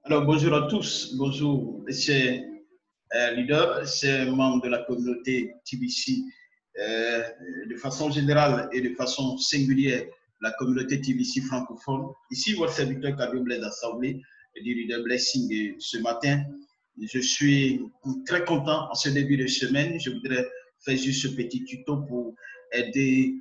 Alors, bonjour à tous. Bonjour, chers leaders, chers membres de la communauté TBC. De façon générale et de façon singulière, la communauté TBC francophone. Ici, votre serviteur Kadio Blaise Assemblée, le leader Blessing. Et ce matin, je suis très content en ce début de semaine. Je voudrais faire juste ce petit tuto pour aider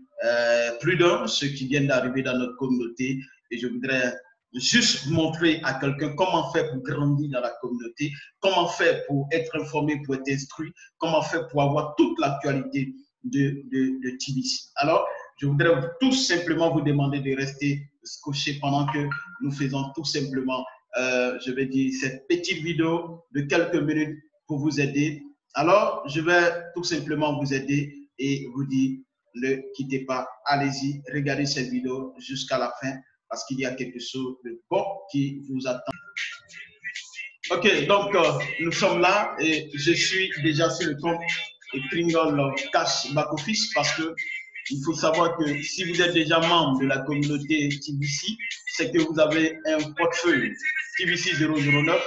plus d'un, ceux qui viennent d'arriver dans notre communauté. Et je voudrais juste montrer à quelqu'un comment faire pour grandir dans la communauté, comment faire pour être informé, pour être instruit, comment faire pour avoir toute l'actualité de TBC. Alors, je voudrais tout simplement vous demander de rester scotché pendant que nous faisons tout simplement, je vais dire, cette petite vidéo de quelques minutes pour vous aider. Alors, je vais tout simplement vous aider et vous dire, ne quittez pas, allez-y, regardez cette vidéo jusqu'à la fin, parce qu'il y a quelque chose de bon qui vous attend. Ok, donc nous sommes là et je suis déjà sur le compte Kringle Cash Back Office parce que il faut savoir que si vous êtes déjà membre de la communauté TBC, c'est que vous avez un portefeuille TBC 009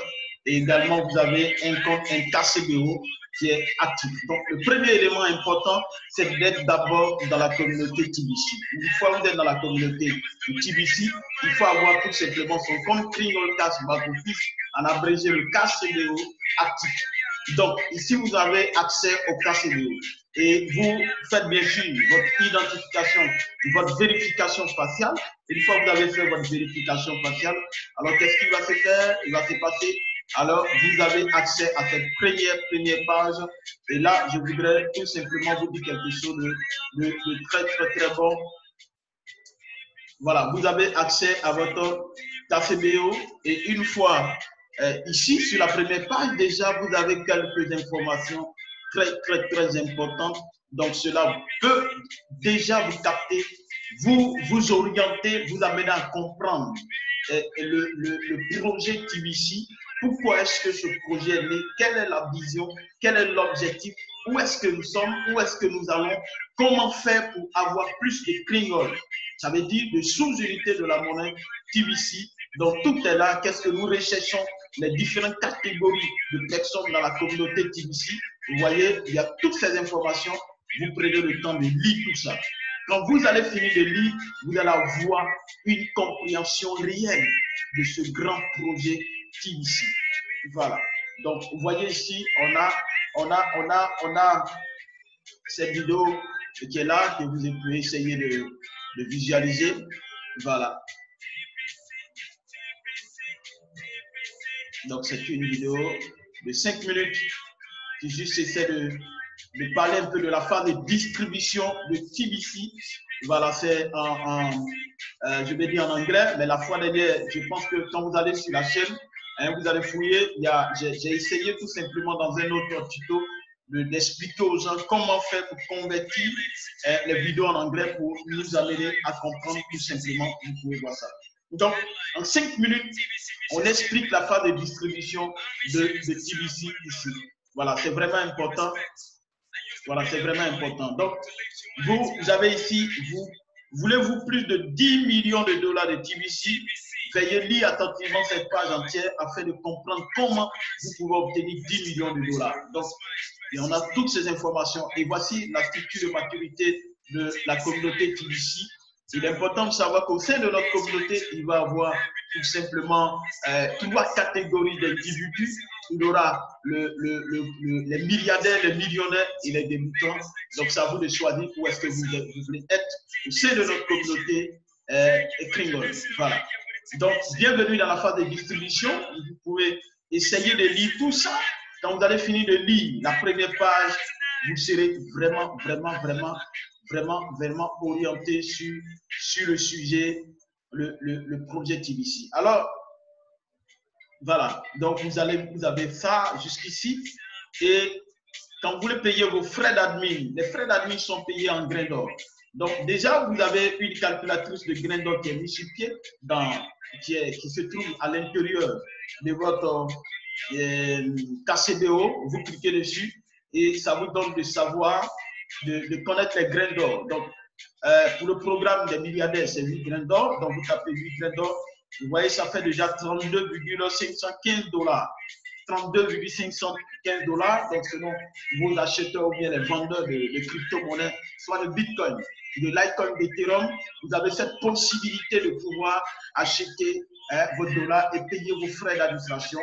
et également vous avez un compte, un KCBO qui est actif. Donc le premier élément important, c'est d'être d'abord dans la communauté TBC. Une fois que vous êtes dans la communauté TBC, il faut avoir tout simplement son compte Kringle Cash Back Office, en abrégé le KCBO actif. Donc, ici, vous avez accès au KCBO et vous faites bien sûr votre identification, votre vérification faciale. Et une fois que vous avez fait votre vérification faciale, alors qu'est-ce qui va se faire? Il va se passer. Alors, vous avez accès à cette première page. Et là, je voudrais tout simplement vous dire quelque chose de très bon. Voilà, vous avez accès à votre KCBO et une fois ici, sur la première page, déjà, vous avez quelques informations très importantes. Donc, cela peut déjà vous capter, vous orienter, vous amener à comprendre le projet TBC. Pourquoi est-ce que ce projet est né? Quelle est la vision? Quel est l'objectif? Où est-ce que nous sommes? Où est-ce que nous allons? Comment faire pour avoir plus de Kringle? Ça veut dire de sous-unités de la monnaie TBC. Donc, tout est là. Qu'est-ce que nous recherchons? Les différentes catégories de personnes dans la communauté TBC. Vous voyez, il y a toutes ces informations. Vous prenez le temps de lire tout ça. Quand vous allez finir de lire, vous allez avoir une compréhension réelle de ce grand projet TBC. Voilà. Donc, vous voyez ici, on a cette vidéo qui est là, que vous pouvez essayer de visualiser. Voilà. Donc, c'est une vidéo de 5 minutes qui juste essaie de parler un peu de la phase de distribution de TBC. Voilà, c'est je vais dire en anglais, mais la fois dernière, je pense que quand vous allez sur la chaîne, hein, vous allez fouiller, j'ai essayé tout simplement dans un autre tuto d'expliquer aux gens comment faire pour convertir les vidéos en anglais pour nous amener à comprendre tout simplement. Vous pouvez voir ça. Donc, en 5 minutes, on explique la phase de distribution de TBC ici. Voilà, c'est vraiment important. Voilà, c'est vraiment important. Donc, vous avez ici, voulez-vous plus de 10 millions de dollars de TBC? Veuillez lire attentivement cette page entière afin de comprendre comment vous pouvez obtenir 10 millions de dollars. Donc, et on a toutes ces informations. Et voici la structure de maturité de la communauté TBC. Il est important de savoir qu'au sein de notre communauté, il va y avoir tout simplement 3 catégories d'individus. Il y aura les milliardaires, les millionnaires et les débutants. Donc, c'est à vous de choisir où est-ce que vous voulez être au sein de notre communauté Kringle. Voilà. Donc, bienvenue dans la phase de distribution. Vous pouvez essayer de lire tout ça. Quand vous allez finir de lire la première page, vous serez vraiment orienté sur le sujet, le projet TBC. Alors, voilà. Donc, vous avez ça jusqu'ici. Et quand vous voulez payer vos frais d'admin, les frais d'admin sont payés en grains d'or. Donc, déjà, vous avez une calculatrice de grains d'or qui est mise sur pied, qui se trouve à l'intérieur de votre KCBO. Vous cliquez dessus et ça vous donne de savoir, de connaître les grains d'or. Donc, pour le programme des milliardaires, c'est 8 grains d'or. Donc, vous tapez 8 grains d'or Vous voyez, ça fait déjà 32,515 $. 32,515 $. Donc, selon vos acheteurs ou bien les vendeurs de crypto-monnaies, soit de Bitcoin, de Litecoin, d'Ethereum, vous avez cette possibilité de pouvoir acheter vos dollars et payer vos frais d'administration,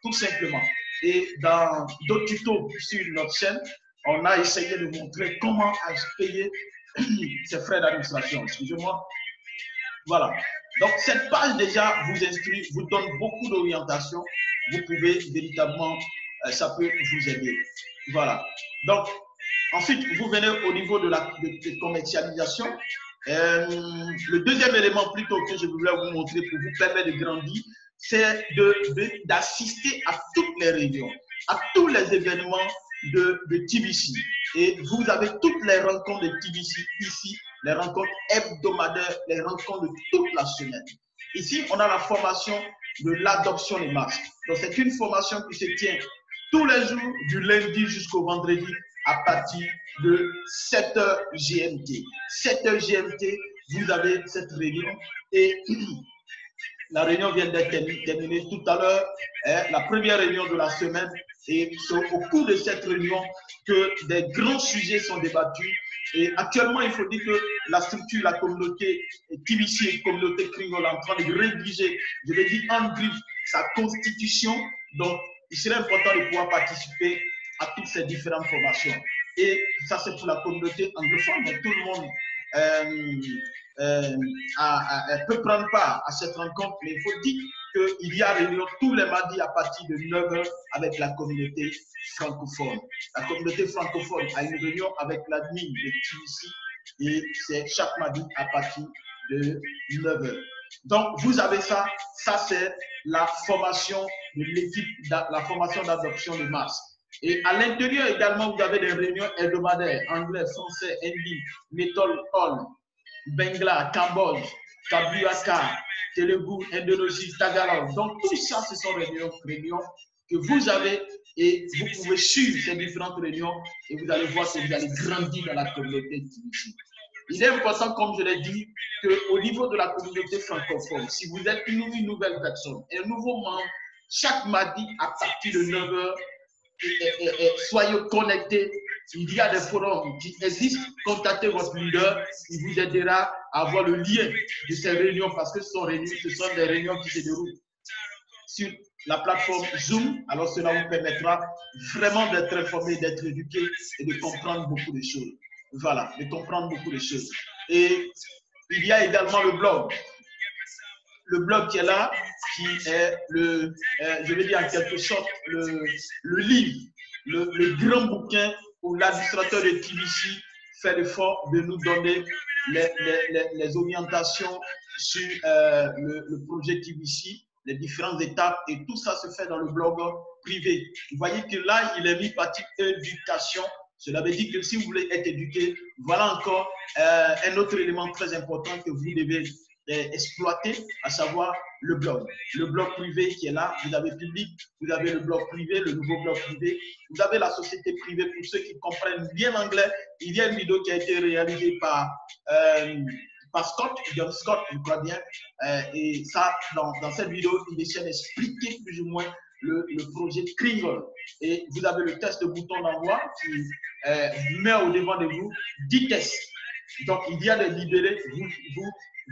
tout simplement. Et dans d'autres tutos sur notre chaîne, on a essayé de montrer comment payer ces frais d'administration. Excusez-moi. Voilà. Donc, cette page déjà vous instruit, vous donne beaucoup d'orientation. Vous pouvez véritablement, ça peut vous aider. Voilà. Donc, ensuite, vous venez au niveau de la commercialisation. Le deuxième élément plutôt que je voulais vous montrer pour vous permettre de grandir, c'est d'assister à toutes les réunions, à tous les événements de TBC. Et vous avez toutes les rencontres de TBC ici, les rencontres hebdomadaires, les rencontres de toute la semaine. Ici, on a la formation de l'adoption des masques. Donc, c'est une formation qui se tient tous les jours, du lundi jusqu'au vendredi, à partir de 7h GMT. 7h GMT, vous avez cette réunion et la réunion vient d'être terminée tout à l'heure, la première réunion de la semaine, et c'est au cours de cette réunion que des grands sujets sont débattus. Et actuellement, il faut dire que la structure, la communauté TBC et communauté Kringle est en train de rédiger, je l'ai dit en griffe, sa constitution. Donc, il serait important de pouvoir participer à toutes ces différentes formations. Et ça, c'est pour la communauté anglophone, mais tout le monde peut prendre part à cette rencontre. Mais il faut dire qu'il y a réunion tous les mardis à partir de 9h avec la communauté francophone. La communauté francophone a une réunion avec l'admin de TBC et c'est chaque mardi à partir de 9h. Donc, vous avez ça. Ça, c'est la formation de l'équipe, la formation d'adoption de masse. Et à l'intérieur également, vous avez des réunions hebdomadaires, anglais, français, hindi, méthode, hall, Bengla, Cambodge, Kabuaka, Telugu, Indonésie, Tagalog. Donc, tout ça, ce sont des réunions que vous avez et vous pouvez suivre ces différentes réunions et vous allez voir que vous allez grandir dans la communauté TBC. Il est important, comme je l'ai dit, qu'au niveau de la communauté francophone, si vous êtes une nouvelle personne, un nouveau membre, chaque mardi à partir de 9h, soyez connectés. Il y a des forums qui existent. Contactez votre leader. Il vous aidera à avoir le lien de ces réunions parce que ce sont des réunions qui se déroulent sur la plateforme Zoom. Alors, cela vous permettra vraiment d'être informé, d'être éduqué et de comprendre beaucoup de choses. Voilà, de comprendre beaucoup de choses. Et il y a également le blog. Le blog qui est là, qui est je vais dire en quelque sorte, le livre, le grand bouquin où l'administrateur de TBC fait l'effort de nous donner les orientations sur le projet TBC, les différentes étapes, et tout ça se fait dans le blog privé. Vous voyez que là, il est mis partie éducation. Cela veut dire que si vous voulez être éduqué, voilà encore un autre élément très important que vous devez exploiter, à savoir le blog. Le blog privé qui est là, vous avez public, vous avez le blog privé, le nouveau blog privé, vous avez la société privée pour ceux qui comprennent bien l'anglais. Il y a une vidéo qui a été réalisée par Scott, John Scott, je crois bien, et ça, dans cette vidéo, il essaie d'expliquer plus ou moins le projet Kringle. Et vous avez le test de bouton d'envoi qui met au devant de vous 10 tests. Donc, il y a des libellés,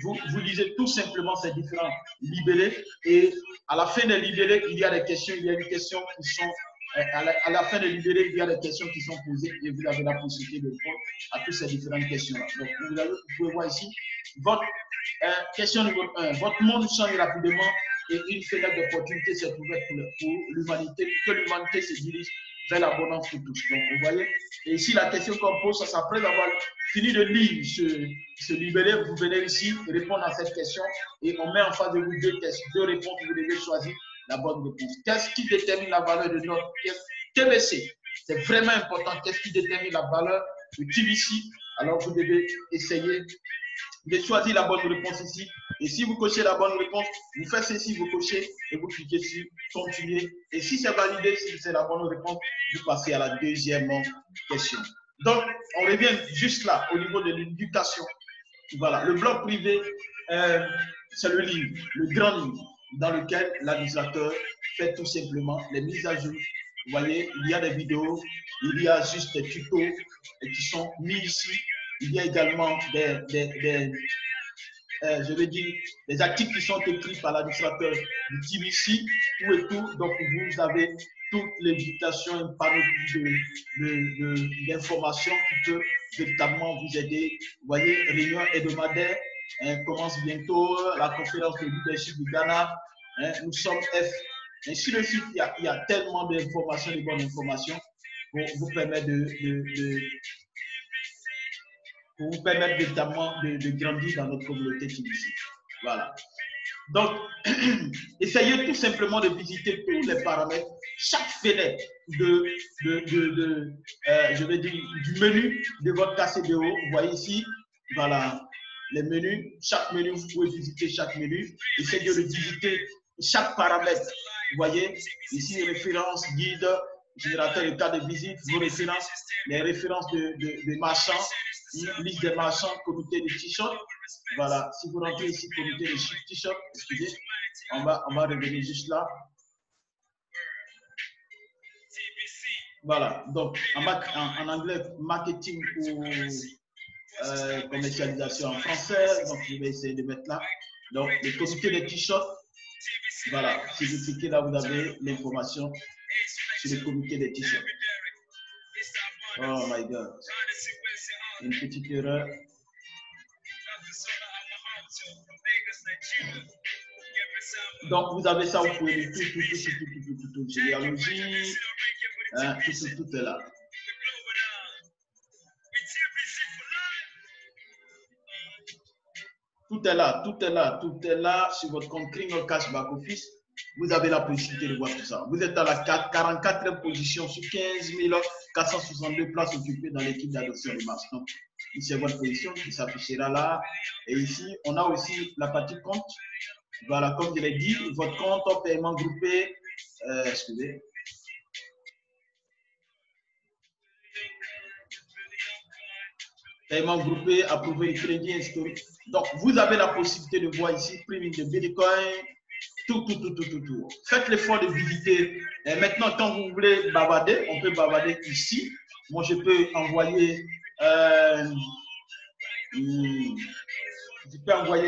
vous lisez tout simplement ces différents libellés et à la fin des libellés, il y a des questions, il y a des questions qui sont, à la fin des libellés, il y a des questions qui sont posées et vous avez la possibilité de répondre à toutes ces différentes questions-là. Donc, vous pouvez voir ici, votre question numéro 1, votre monde change rapidement et une fenêtre d'opportunité s'est ouverte pour l'humanité, pour que l'humanité se dirige vers l'abondance pour tous. Donc, vous voyez, et ici, la question qu'on pose, c'est après avoir fini de lire ce libellé, vous venez ici répondre à cette question et on met en face de vous deux réponses, vous devez choisir la bonne réponse. Qu'est-ce qui détermine la valeur de notre TBC? C'est vraiment important. Qu'est-ce qui détermine la valeur de TBC? Alors, vous devez essayer de choisir la bonne réponse ici. Et si vous cochez la bonne réponse, vous faites ceci, vous cochez et vous cliquez sur continuer. Et si c'est validé, si c'est la bonne réponse, vous passez à la deuxième question. Donc, on revient juste là, au niveau de l'éducation. Voilà, le blog privé, c'est le livre, le grand livre, dans lequel l'administrateur fait tout simplement les mises à jour. Vous voyez, il y a des vidéos, il y a juste des tutos qui sont mis ici. Il y a également je veux dire, des articles qui sont écrits par l'administrateur du TBC, tout et tout. Donc, vous avez toute l'éducation, un panoplie d'informations qui peut véritablement vous aider. Vous voyez, réunion hebdomadaire commence bientôt, la conférence de leadership du Ghana, nous sommes F. Et sur le site, il y a tellement d'informations, de bonnes informations pour vous permettre pour vous permettre véritablement de grandir dans notre communauté TBC. Voilà. Donc, essayez tout simplement de visiter tous les paramètres, chaque fenêtre je vais dire, du menu de votre KCDO. Vous voyez ici, voilà, les menus. Chaque menu, vous pouvez visiter chaque menu. Essayez de visiter chaque paramètre. Vous voyez, ici, référence, guide, générateur de cas de visite, vos références, les références de marchands, liste des marchands, comité de t-shirts. Voilà, si vous rentrez ici, comité de t-shirts, excusez, on va revenir juste là. Voilà, donc en anglais, marketing ou commercialisation en français. Donc, je vais essayer de mettre là. Donc, le comité de t-shirts. Voilà, si vous cliquez là, vous avez l'information sur le comité des t-shirts. Oh my God. Une petite erreur. Donc, vous avez ça, vous pouvez lire tout, généalogie, tout est là. Tout est là sur votre compte Criminal Cash Back Office. Vous avez la possibilité de voir tout ça. Vous êtes à la 44e position sur 15 462 places occupées dans l'équipe d'adoption de masse. Donc, ici, c'est votre position qui s'affichera là. Et ici, on a aussi la partie compte. Voilà, comme je l'ai dit, votre compte en paiement groupé. Excusez. Paiement groupé, approuvé, crédit historique. Donc, vous avez la possibilité de voir ici, prime de Bitcoin, tout. Faites l'effort de visiter. Et maintenant, quand vous voulez bavarder, on peut bavarder ici. Moi, je peux envoyer,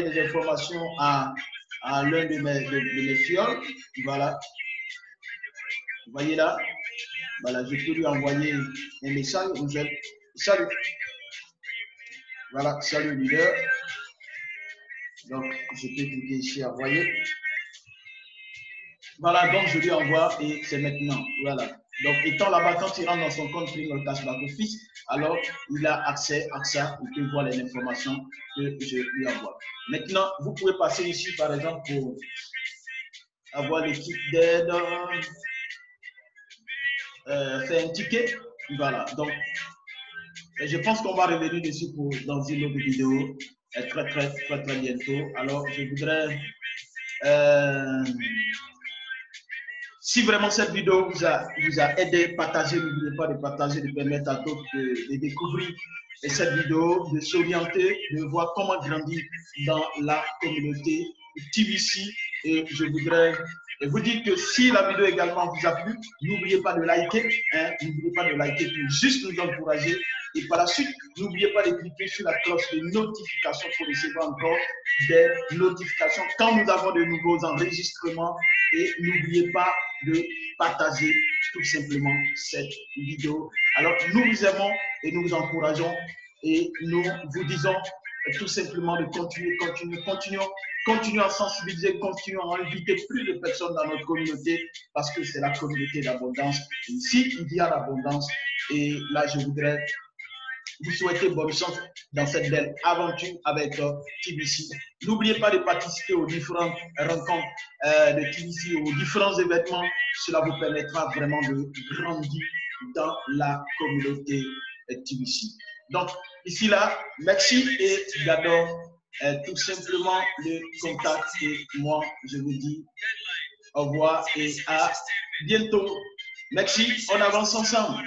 des informations à l'un de mes fioles. Voilà. Vous voyez là. Voilà, je peux lui envoyer un message. Salut. Voilà, salut leader. Donc, je peux cliquer ici, envoyer. Voilà, donc je lui envoie et c'est maintenant. Voilà. Donc, étant là-bas, quand il rentre dans son compte Criminal Cash Back Office, alors il a accès à ça, il peut voir les informations que je lui envoie. Maintenant, vous pouvez passer ici, par exemple, pour avoir l'équipe d'aide, faire un ticket. Voilà. Donc, je pense qu'on va revenir dessus dans une autre vidéo très bientôt. Alors, je voudrais, si vraiment cette vidéo vous a aidé, partagez, n'oubliez pas de partager, de permettre à d'autres de découvrir cette vidéo, de s'orienter, de voir comment grandir dans la communauté TBC. Et je voudrais vous dire que si la vidéo également vous a plu, n'oubliez pas de liker, n'oubliez pas de liker pour juste nous encourager. Et par la suite, n'oubliez pas de cliquer sur la cloche de notification pour recevoir encore des notifications quand nous avons de nouveaux enregistrements. Et n'oubliez pas de partager tout simplement cette vidéo. Alors, nous vous aimons et nous vous encourageons et nous vous disons tout simplement de continuons à sensibiliser, continuons à inviter plus de personnes dans notre communauté parce que c'est la communauté d'abondance. Ici, il y a l'abondance et là, je voudrais vous souhaiter bonne chance dans cette belle aventure avec TBC. N'oubliez pas de participer aux différentes rencontres de TBC, aux différents événements. Cela vous permettra vraiment de grandir dans la communauté TBC. Donc, ici là, merci et j'adore tout simplement le contact. Et moi, je vous dis au revoir et à bientôt. Merci, on avance ensemble.